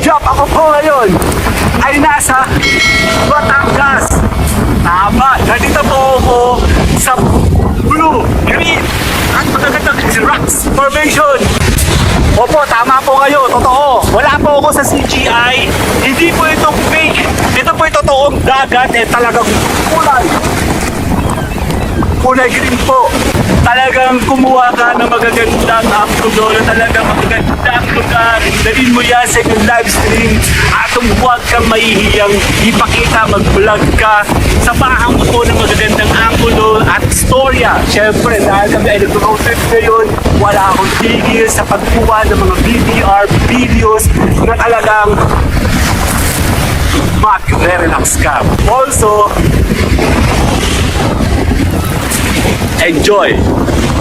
Yup, ako po ngayon ay nasa Batangas. Tama, nandito po ako sa blue, green, at magagandang rocks formation. Opo, tama po kayo, totoo. Wala po ako sa CGI. Hindi po ito fake. Ito po ito totoong dagat talagang kulay green po. Talagang kumuha ka ng magagandang upload, talagang magagandang lugar. Dalhin mo yan sa inyong live stream at huwag kang mahihiyang ipakita, mag-vlog ka. Samahan mo po ng magagandang angulo at storya. Siyempre, dahil kami ay nag-road trip ngayon, wala akong tigil sa pagkuha ng mga VTR videos na talagang mag-relax ka. Also, enjoy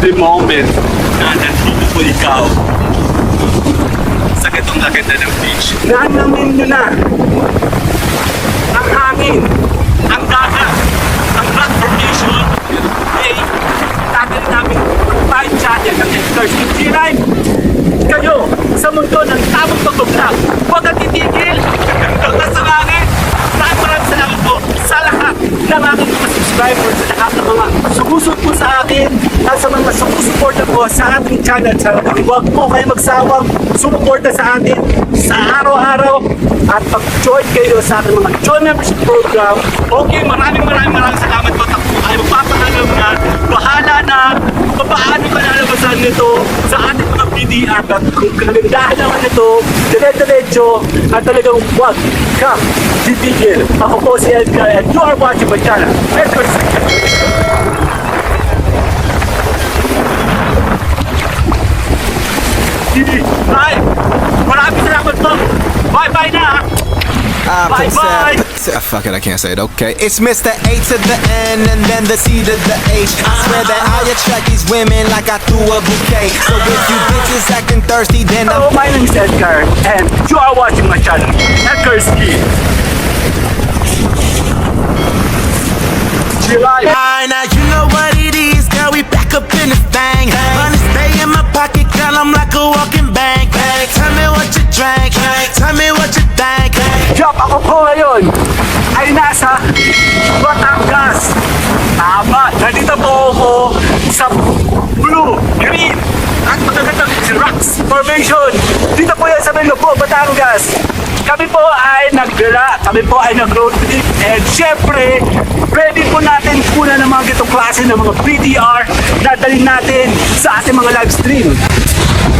the moment na nandito po ikaw sa ganitong gaganda ng beach. Nanamin nyo na ang hangin, ang dagat, ang rock formation. Hey, tagal namin time channel ng Edgar's Beach Live. Kayo sa mundo ng tamang pag-vlog, huwag kang titigil hanggang sa langit. Maraming salamat po sa lahat ng aking mga subscribers, sa lahat ng mga sumusot po sa akin at sa mga sumusuporta po sa ating channel. Huwag po kayo magsawang sumuporta sa atin sa araw-araw at pag-join kayo sa ating mga join membership program. Okay, maraming salamat po. Ako ay magpapaalam na bahala na paano ka nalabasan nito sa ating mga PDR at kung kagandahan naman ito, dire-diretso at talagang huwag ka titigil. Ako po si Edgar and you are watching my channel. Edgar. Hi! Maraming salamat po! Bye-bye na! Bye-bye! Fuck it, I can't say it. Okay, it's Mr. A to the N and then the C to the H. I swear that I attract these women like I threw a bouquet. So if you bitches acting thirsty, then Hello, my name is Edgar and you are watching my channel, Edgar's Beach. July. Alright, now you know what it is, girl, we back up in this thing. Money stay in my pocket, girl, I'm like a walking bank. Tell me what you drank, tell me what you think. Yup, ako po ngayon ay nasa Batangas. Tama, nandito po ako sa blue, green, at magagandang rocks formation. Dito po yan sa Melopo, Batangas. Kami po ay nagdala, kami po ay nag-road trip, and syempre, pwede po natin kunan ng mga gitong klase ng mga VTR na dalhin natin sa ating mga live stream.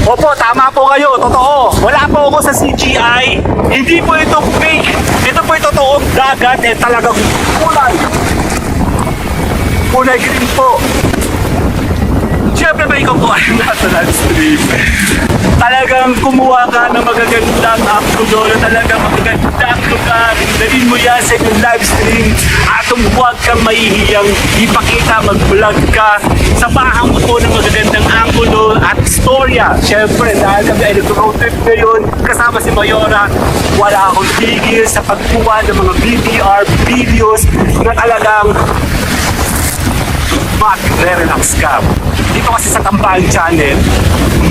Opo, tama po kayo, totoo. Wala po ako sa CGI. Hindi po ito fake. Ito po ito totoong dagat talagang kulay green po. Siyempre ba ikaw po ay nasa live stream? Talagang kumuha ka ng magagandang upload, talagang magagandang lugar. Dalhin mo yan sa inyong live stream at huwag kang mahihiyang ipakita, mag-vlog ka. Samahan mo po ng magagandang angulo at storya. Siyempre, dahil kami ay nag-road trip ngayon, kasama si Mayora, wala akong tigil sa pagkuha ng mga VTR videos na talagang mag-relax ka. Dito kasi sa Tambahan Channel,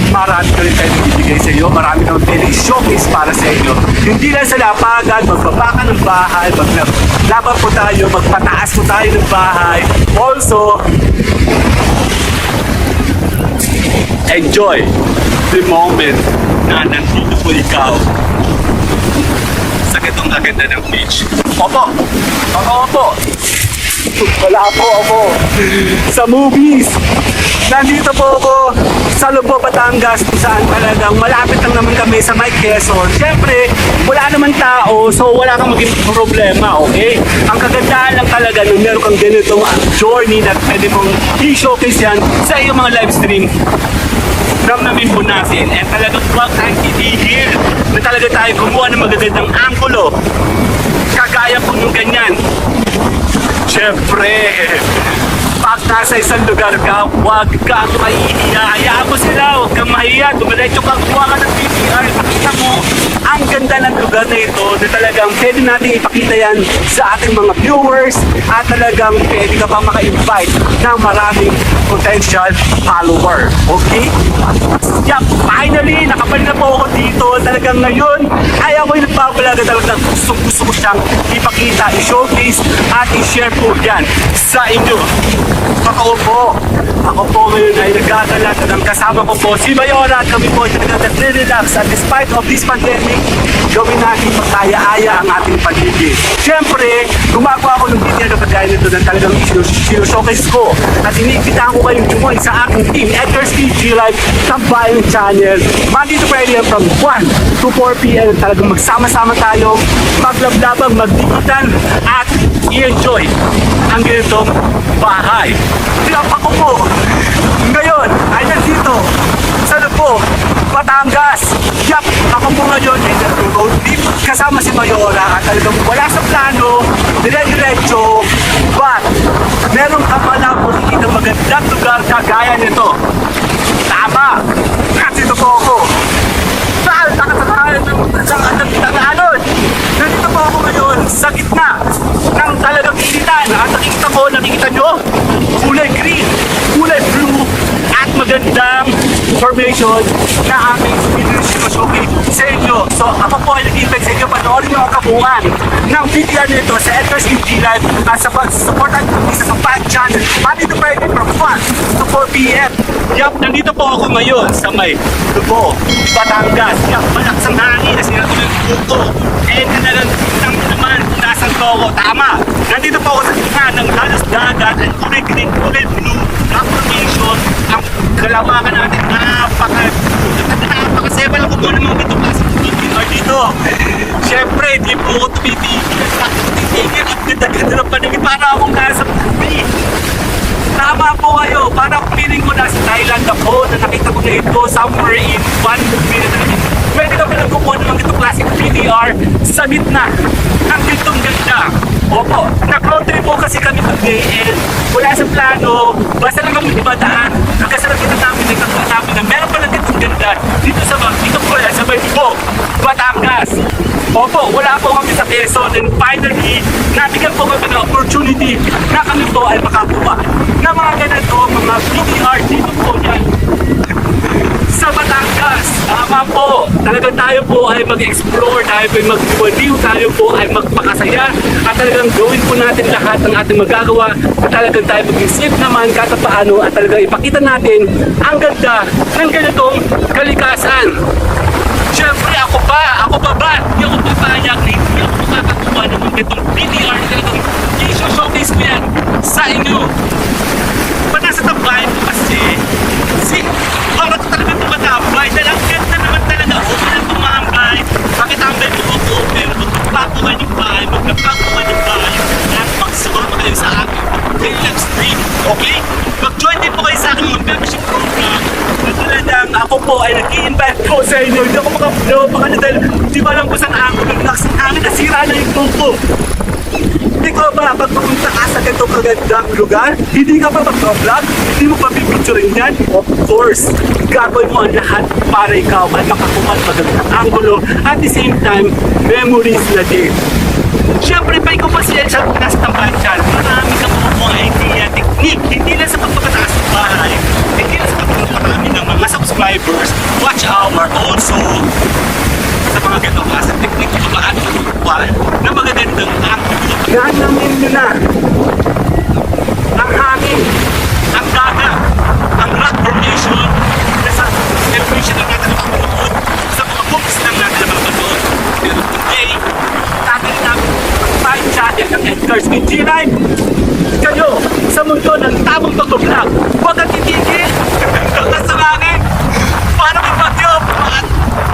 marami ko rin tayo bibigay sa iyo. Marami kang pwedeng showcase para sa inyo. Hindi lang sa lapagan, magbaba ka ng bahay, maglaban po tayo, magpataas po tayo ng bahay. Also, enjoy the moment na nandito po ikaw sa ganitong gaganda ng beach. Opo, opo. Wala po ako sa movies. Nandito po ako sa Lubbo, Batangas, kung saan talagang malapit lang naman kami sa Mike Quezon. Siyempre, wala naman tao, so wala kang maging problema, okay? Ang kagandahan lang talaga nung meron kang ganitong journey na pwede mong i-showcase yan sa iyong mga live stream. Ramnamin po natin, and talagang huwag tayong titigil na talaga tayo gumawa ng magagandang anggulo. Kagaya po nung ganyan. Siyempre, pag nasa isang lugar ka, huwag kang mahihiya. Hayaan mo sila, huwag kang mahihiya. Dumiretso kang kuha ka ng VTR. Pakita mo ang ganda ng lugar na ito na talagang pwede natin ipakita yan sa ating mga viewers at talagang pwede ka pa maka-invite ng maraming potential follower. Okay? Yeah, finally, nakabalik na po ako dito. Talagang ngayon ay ako'y talaga gusto ko siyang ipakita, i-showcase at i-share po yan sa inyo. Ako po ngayon ay nagkakala ng kasama ko po si Mayora at kami po ay nag-relax at despite of this pandemic, gawin natin makaya-aya ang ating paligid. Siyempre, gumagawa ako ng video na kagaya nito na talagang showcase ko at iniimbitahan ko kayong join sa aking team, Edgar's PG Live Tambayan Channel. Monday to Friday from 1 to 4 p.m. Talagang magsama-sama tayo, maglablabang, magdikitan at i-enjoy ang ganitong bahay. Tinapa ko po ngayon ay nandito sa Lupo, Batangas. Yup, ako po ngayon ay nag-road trip kasama si Mayora at talagang wala sa plano, dire-diretso, but meron ka pala po nakikita magandang lugar kagaya nito. Tama! Nandito po ako. Saan? Nandito po ako ngayon sa gitna ng talagang initan at nakikita nyo, kulay green, kulay blue at magandang formation na aming pinag-showcase sa inyo. So ako po ay nag-invite sa inyo, panoorin nyo ang kabuuan ng video nito sa Edgar's PG Live at sa pag-supportan isa sa fan channel. Monday to Friday from 1 to 4 p.m. Yup, nandito po ako ngayon sa may Lupo, Batangas. Yup, malakas ang hangin na sinabi ng puto. And talagang naman kung nasan po ako. Tama, nandito po ako sa gitna ng halos dagat at kulay green, kulay blue na formation. Ang kalawakan natin napakaseba lang ko po naman dito kasi dito. Siyempre, di po ako tumitigil. At ganda-ganda ng paningin para akong nasa beach. Tama po kayo, parang feeling ko nasa Thailand ako na nakita ko na ito somewhere in 1 minute. Pwede ka palang kukuha naman itong classic PDR sa gitna ng gitong ganda. Opo, nag-road trip po kasi kami today and wala sa plano, basta lang kami dumadaan. Nagkasalapitan namin, nagkakaroon namin na meron pala gitong ganda dito po sa may Lupo, Batangas. Opo, wala po kami sa Quezon and finally, nabigyan po kami ng opportunity na kami po ay makakuha na mga ganito, mga PDR dito po yan sa Batangas. Tama po, talagang tayo po ay mag-explore, tayo po ay mag-review, tayo po ay magpakasaya at talagang gawin po natin lahat ng ating magagawa at talagang tayo maging safe naman kahit paano at talagang ipakita natin ang ganda ng ganitong kalikasan. Siyempre, ako pa ba? Hindi ako papayag, hindi ako makakakuha ng mga itong PDR na talagang i-showcase ko yan sa inyo. Pag nasa tambay ko kasi, parang talaga tumatambay, dahil ang ganda naman talaga ako na tumambay. Makitambay ko ako, pero magpapakuhan yung bahay, at magsumama kayo sa akin daily live stream, okay? Mag-join din po kayo sa akin mga membership program na talagang ako po ay nag-i-invite po sa inyo. Hindi ako makapulo pa kanya dahil di ba alam ko saan ako nag-relax ng hangin, nasira na yung tuko. Hindi ko ba pag pumunta ka sa ganitong kagandang lugar, hindi ka pa mag-vlog, hindi mo pa pipicturein yan? Of course, gagawin mo ang lahat para ikaw ay makakuha ng magandang angulo at the same time, memories na din. Siyempre, pa ikaw pa siya sa Tambayan Channel, marami ka mga idea, technique, hindi lang sa pagpapataas ng bahay, hindi lang sa pagpaparami ng mga subscribers, watch hour, also sa mga ganong klase technique kung paano matutupan na magagandang angulo. Ganamin nyo na ang hangin, ang dagat, ang rock formation na sa celebration ng natin nakapanood sa mga books ng natin na mapanood. Pero today, tagalin namin ang channel ng Edgar's PG Live. Kayo, sa mundo ng tamang pag-vlog, huwag at titigil hanggang sa langit para mag-bagyo at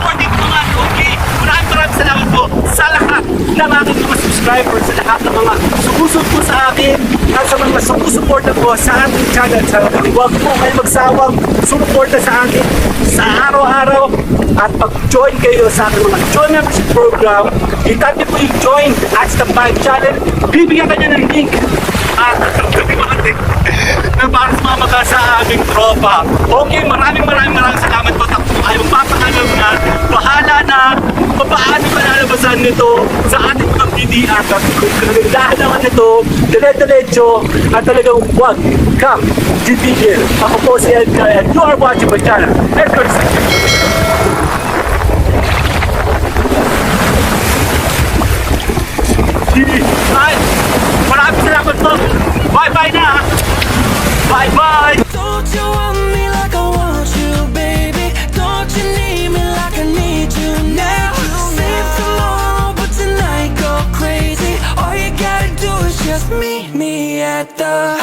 morning mga okay. Maraming salamat po sa lahat ng aking mga subscribers, sa lahat ng mga sumusupo sa akin at sa mga sumusuporta po sa ating channel. Huwag po kayo magsawang sumuporta sa akin sa araw-araw at pag-join kayo sa ating mga join membership program. Itat niyo po yung join at sa Tambayan Channel. Bibigyan ka niya ng link at na para sumama ka sa aming tropa. Okay, maraming salamat po. Ay magpapaalam na bahala na paano malalabasan nito sa ating mga PDR. Kung kagandahan naman nito, dire-diretso at talagang huwag kang titigil. Ako po si Edgar and you are watching my channel. Edgar. Ay, maraming salamat po. Bye-bye na. Bye-bye. Don't you want me like I want you, baby? Don't you need me like I need you now? Save tomorrow, but tonight go crazy. All you gotta do is just meet me at the